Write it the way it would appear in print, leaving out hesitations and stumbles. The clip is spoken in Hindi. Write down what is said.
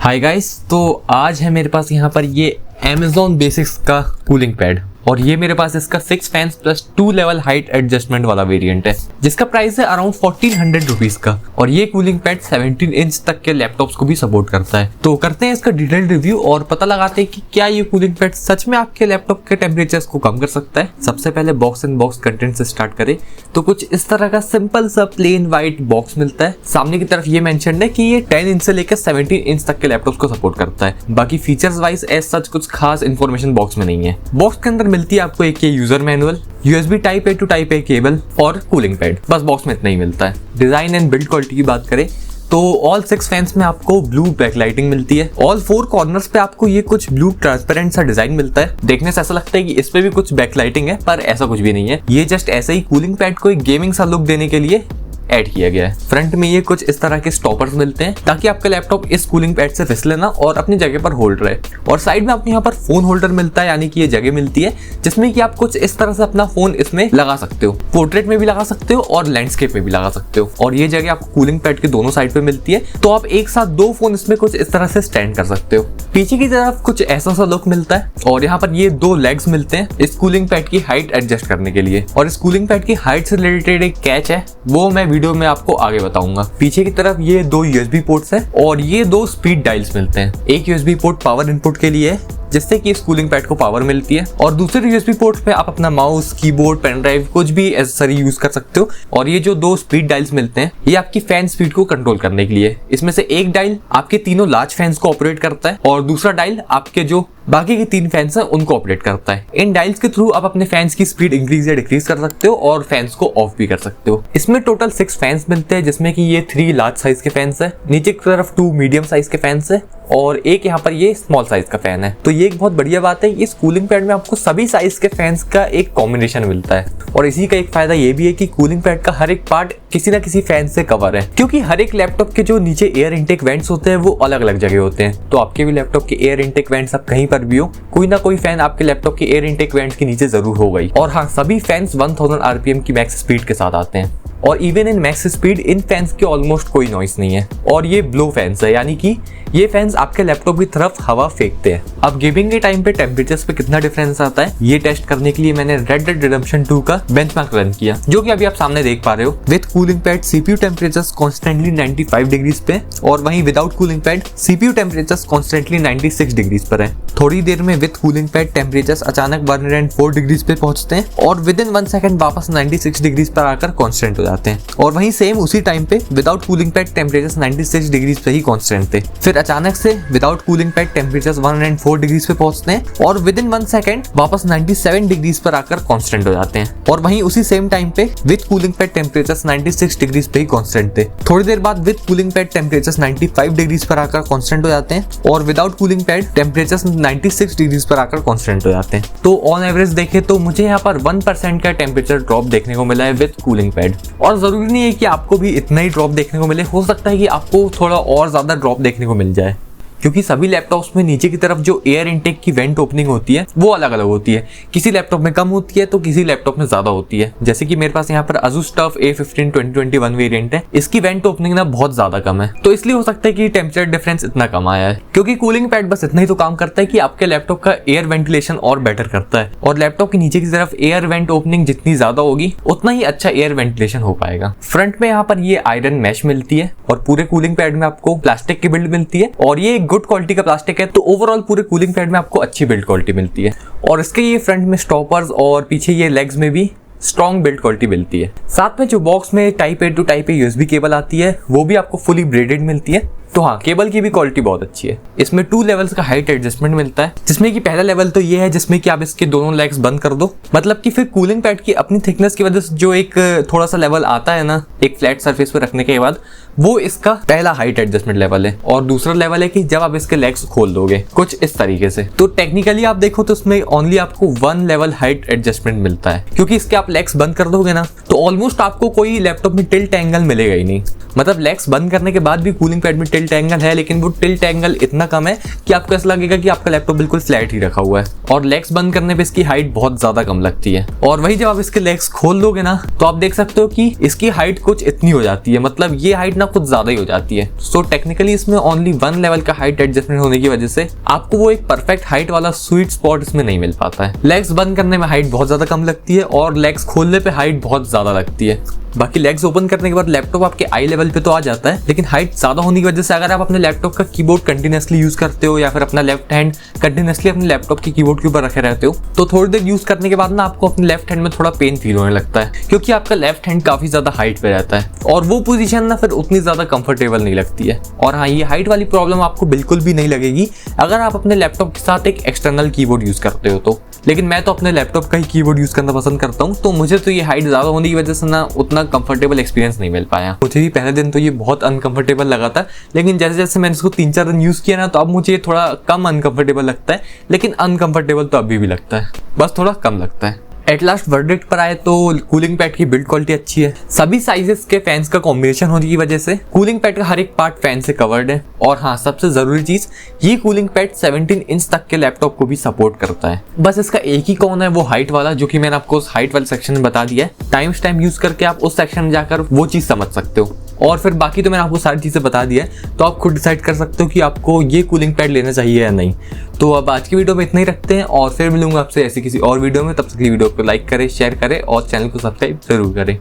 हाय गाइस, तो आज है मेरे पास यहाँ पर ये Amazon बेसिक्स का कूलिंग पैड और ये मेरे पास इसका 6 fans plus 2 level height adjustment वाला वेरिएंट है जिसका प्राइस है अराउंड 1400 रुपीज का। और ये कूलिंग पैड 17 इंच तक के लैपटॉप्स को भी सपोर्ट करता है। तो करते हैं इसका डिटेल्ड रिव्यू और पता लगाते हैं कि क्या ये कूलिंग पैड सच में आपके लैपटॉप के टेम्परेचर्स को कम कर सकता है। सबसे पहले बॉक्स एंड बॉक्स कंटेंट से स्टार्ट करें तो कुछ इस तरह का सिंपल सा प्लेन व्हाइट बॉक्स मिलता है। सामने की तरफ ये मेंशन है कि ये 10 इंच से लेकर 17 इंच तक के लैपटॉप्स को सपोर्ट करता है। बाकी फीचर्स वाइज एज सच कुछ खास इन्फॉर्मेशन बॉक्स में नहीं है। बॉक्स के अंदर मिलती है आपको एक user manual, USB type A to type A cable और कूलिंग पैड। बस बॉक्स में इतना ही मिलता है। डिजाइन एंड बिल्ड क्वालिटी की बात करें तो ऑल 6 फैंस में आपको ब्लू बैकलाइटिंग मिलती है। ऑल 4 कॉर्नर्स पे आपको ये कुछ ब्लू ट्रांसपेरेंट सा डिजाइन मिलता है। देखने से ऐसा लगता है कि इस पे भी कुछ बैकलाइटिंग है, पर ऐसा कुछ भी नहीं है। ये जस्ट ऐसे ही कूलिंग पैड को एक गेमिंग सा लुक देने के लिए ऐड किया गया है। फ्रंट में ये कुछ इस तरह के स्टॉपर्स मिलते हैं ताकि आपका लैपटॉप इस कूलिंग पैड से फिसले ना और अपनी जगह पर होल्ड रहे। और साइड में आपको यहाँ पर फोन होल्डर मिलता है, यानी कि ये जगह मिलती है जिसमें कि आप कुछ इस तरह से अपना फोन इसमें लगा सकते हो। पोर्ट्रेट में भी लगा सकते हो और लैंडस्केप में भी लगा सकते हो। और ये जगह आपको कूलिंग पैड के दोनों साइड पे मिलती है, तो आप एक साथ 2 फोन इसमें कुछ इस तरह से स्टैंड कर सकते हो। पीछे की तरफ कुछ ऐसा सा लुक मिलता है और यहाँ पर ये 2 लेग्स मिलते हैं इस कूलिंग पैड की हाइट एडजस्ट करने के लिए। और इस कूलिंग पैड की हाइट से रिलेटेड एक कैच है, वो मैं वीडियो में आपको आगे बताऊंगा। पीछे की तरफ ये 2 USB पोर्ट्स हैं और ये 2 स्पीड डायल्स मिलते हैं। एक USB पोर्ट पावर इनपुट के लिए है जिससे कि इस कूलिंग पैड को पावर मिलती है, और दूसरे USB पोर्ट पे आप अपना माउस, कीबोर्ड, पेन ड्राइव कुछ भी एक्सेसरी यूज कर सकते हो। और ये जो 2 स्पीड डायल्स मिलते हैं ये आपकी फैन स्पीड को कंट्रोल करने के लिए। इसमें से एक डायल आपके तीनों लार्ज फैंस को ऑपरेट करता है और दूसरा डायल आपके जो बाकी के 3 फैंस हैं उनको ऑपरेट करता है। इन डायल्स के थ्रू आप अपने फैंस की स्पीड इंक्रीज या डिक्रीज कर सकते हो और फैंस को ऑफ भी कर सकते हो। इसमें टोटल 6 फैंस मिलते हैं जिसमें कि ये 3 लार्ज साइज के फैंस है, नीचे की तरफ 2 मीडियम साइज के फैंस है और एक यहाँ पर ये स्मॉल साइज का फैन है। तो ये एक बहुत बढ़िया बात है, इस कूलिंग पैड में आपको सभी साइज के फैंस का एक कॉम्बिनेशन मिलता है। और इसी का एक फायदा ये भी है कि कूलिंग पैड का हर एक पार्ट किसी ना किसी फैन से कवर है, क्योंकि हर एक लैपटॉप के जो नीचे एयर इनटेक वेंट्स होते हैं वो अलग अलग जगह होते हैं। तो आपके भी लैपटॉप के एयर इनटेक वेंट्स आप कहीं पर भी हो, कोई ना कोई फैन आपके लैपटॉप के एयर इनटेक वेंट्स के नीचे जरूर होगा ही। और हाँ, सभी फैंस 1000 RPM की मैक्स स्पीड के साथ आते हैं और even in max speed in fans के ऑलमोस्ट कोई नॉइस नहीं है। और ये ब्लो फैंस है, यानी कि ये फैंस आपके लैपटॉप की तरफ हवा फेंकते हैं। अब गेमिंग के टाइम पे टेम्परेचर्स पे कितना डिफरेंस आता है ये टेस्ट करने के लिए मैंने रेड डेड रिडेम्पशन 2 का बेंचमार्क रन किया, जो कि अभी आप सामने देख पा रहे हो। With cooling pad CPU temperatures constantly 95 degrees पे और वहीं without cooling pad CPU temperatures constantly 96 degrees पर है। थोड़ी देर में विद कूलिंग पैड टेम्परेचर्स अचानक 104 डिग्रीज पे पहुंचते हैं और विद इन 1 सेकंड वापस 96 डिग्रीज पर आकर कॉन्स्टेंट हो जाते हैं। और वहीं सेम उसी टाइम पे without cooling pad temperatures 96 degrees पे ही कॉन्स्टेंट थे। फिर अचानक से without cooling pad temperatures 104 degrees पे पहुंचते हैं और विद इन 1 सेकंड वापस 97 डिग्रीज पर आकर कांस्टेंट हो जाते हैं। और वहीं उसी सेम टाइम पे with cooling pad temperatures 96 degrees पे ही कांस्टेंट थे। थोड़ी देर बाद with cooling pad temperatures 95 degrees पर आकर कांस्टेंट हो जाते हैं और without cooling pad temperatures 96 degrees पर आकर कांस्टेंट हो जाते हैं। तो ऑन एवरेज देखें तो मुझे यहाँ पर 1% का टेम्परेचर ड्रॉप देखने को मिला है विद कूलिंग पैड। और जरूरी नहीं है कि आपको भी इतना ही ड्रॉप देखने को मिले, हो सकता है कि आपको थोड़ा और ज्यादा ड्रॉप देखने को मिल जाए, क्योंकि सभी लैपटॉप्स में नीचे की तरफ जो एयर इनटेक की वेंट ओपनिंग होती है वो अलग अलग होती है। किसी लैपटॉप में कम होती है तो किसी लैपटॉप में ज्यादा होती है। जैसे कि मेरे पास यहाँ पर Asus TUF A15 2021 वेरिएंट है, इसकी वेंट ओपनिंग ना बहुत ज्यादा कम है, तो इसलिए हो सकता है कि टेम्परेचर डिफरेंस इतना कम आया है। क्योंकि कूलिंग पैड बस इतना ही तो काम करता है कि आपके लैपटॉप का एयर वेंटिलेशन और बेटर करता है, और लैपटॉप के नीचे की तरफ एयर वेंट ओपनिंग जितनी ज्यादा होगी उतना ही अच्छा एयर वेंटिलेशन हो पाएगा। फ्रंट में यहाँ पर ये आयरन मैश मिलती है और पूरे कूलिंग पैड में आपको प्लास्टिक की बिल्ड मिलती है, और ये गुड क्वालिटी का प्लास्टिक है, तो ओवरऑल पूरे कूलिंग पैड में आपको अच्छी बिल्ड क्वालिटी मिलती है। और इसके ये फ्रंट में स्टॉपर्स और पीछे ये लेग्स में भी स्ट्रॉन्ग बिल्ड क्वालिटी मिलती है। साथ में जो बॉक्स में type A to type A USB cable आती है वो भी आपको फुली ब्रेडेड मिलती है। तो हाँ, केबल की भी क्वालिटी बहुत अच्छी है। इसमें 2 लेवल्स का हाइट एडजस्टमेंट मिलता है, जिसमें कि पहला लेवल तो ये है जिसमें कि आप इसके दोनों लेग्स बंद कर दो, मतलब कि फिर कूलिंग पैड की अपनी थिकनेस की वजह से जो एक थोड़ा सा लेवल आता है ना एक फ्लैट सरफेस पे रखने के बाद, वो इसका पहला हाइट एडजस्टमेंट लेवल है। और दूसरा लेवल है कि जब आप इसके लेग्स खोल दोगे कुछ इस तरीके से, तो टेक्निकली आप देखो तो उसमें ओनली आपको 1 लेवल हाइट एडजस्टमेंट मिलता है, क्योंकि इसके आप लेग्स बंद कर दोगे ना तो ऑलमोस्ट आपको कोई लैपटॉप में टिल्ट एंगल मिलेगा ही नहीं। मतलब लेग्स बंद करने के बाद भी कूलिंग पैड में टिल्ट एंगल है, लेकिन वो टिल्ट एंगल इतना कम है कि आपको ऐसा लगेगा कि आपका लैपटॉप बिल्कुल फ्लैट ही रखा हुआ है। और लेग्स बंद करने पे इसकी हाइट बहुत ज्यादा कम लगती है। और वही जब आप इसके लेग्स खोल दोगे ना तो आप देख सकते हो कि इसकी हाइट कुछ इतनी हो जाती है। मतलब ये हाइट ना कुछ ज्यादा ही हो जाती है। सो टेक्निकली इसमें ओनली 1 लेवल का हाइट एडजस्टमेंट होने की वजह से आपको वो एक परफेक्ट हाइट वाला स्वीट स्पॉट इसमें नहीं मिल पाता है। लेग्स बंद करने में हाइट बहुत ज्यादा कम लगती है और लेग्स खोलने पे हाइट बहुत ज्यादा लगती है। बाकी लेग्स ओपन करने के बाद लैपटॉप आपके आई लेवल पे तो आ जाता है, लेकिन हाइट ज्यादा होने की वजह से अगर आप अपने लैपटॉप का कीबोर्ड कंटिन्यूअसली यूज करते हो या फिर अपना लेफ्ट हैंड कंटिन्यूअसली अपने लैपटॉप के कीबोर्ड के ऊपर रखे रहते हो तो थोड़ी देर यूज करने के बाद ना आपको अपने लेफ्ट हैंड में थोड़ा पेन फील होने लगता है, क्योंकि आपका लेफ्ट हैंड काफी ज्यादा हाइट पे रहता है और वो पोजीशन ना फिर उतनी ज्यादा कंफर्टेबल नहीं लगती है। और हाँ, ये हाइट वाली प्रॉब्लम आपको बिल्कुल भी नहीं लगेगी अगर आप अपने लैपटॉप के साथ एक एक्सटर्नल कीबोर्ड यूज करते हो तो। लेकिन मैं तो अपने लैपटॉप का ही कीबोर्ड यूज करना पसंद करता हूँ, तो मुझे तो ये हाइट ज्यादा होने की वजह से ना उतना कंफर्टेबल एक्सपीरियंस नहीं मिल पाया। मुझे भी पहले दिन तो ये बहुत अनकंफर्टेबल लगा था, लेकिन जैसे जैसे मैंने इसको 3-4 दिन यूज किया ना तो अब मुझे थोड़ा कम अनकंफर्टेबल लगता है, लेकिन अनकंफर्टेबल तो अभी भी लगता है, बस थोड़ा कम लगता है। एट लास्ट वर्डिक्ट पर आए तो कूलिंग पैड की बिल्ड क्वालिटी अच्छी है। सभी साइजेस के फैंस का कॉम्बिनेशन होने की वजह से कूलिंग पैड का हर एक पार्ट फैन से कवर्ड है। और हाँ, सबसे जरूरी चीज, ये कूलिंग पैड 17 इंच तक के लैपटॉप को भी सपोर्ट करता है। बस इसका एक ही कौन है, वो हाइट वाला, जो कि मैंने आपको उस हाइट वाले सेक्शन में बता दिया है। टाइम स्टैम्प यूज करके आप उस सेक्शन में जाकर वो चीज समझ सकते हो। और फिर बाकी तो मैंने आपको सारी चीजें बता दी है, तो आप खुद डिसाइड कर सकते हो कि आपको ये कूलिंग पैड लेना चाहिए या नहीं। तो अब आज की वीडियो में इतना ही रखते हैं और फिर मिलूंगा आपसे ऐसी किसी और वीडियो में। तब तक की वीडियो को लाइक करें, शेयर करें और चैनल को सब्सक्राइब जरूर करें।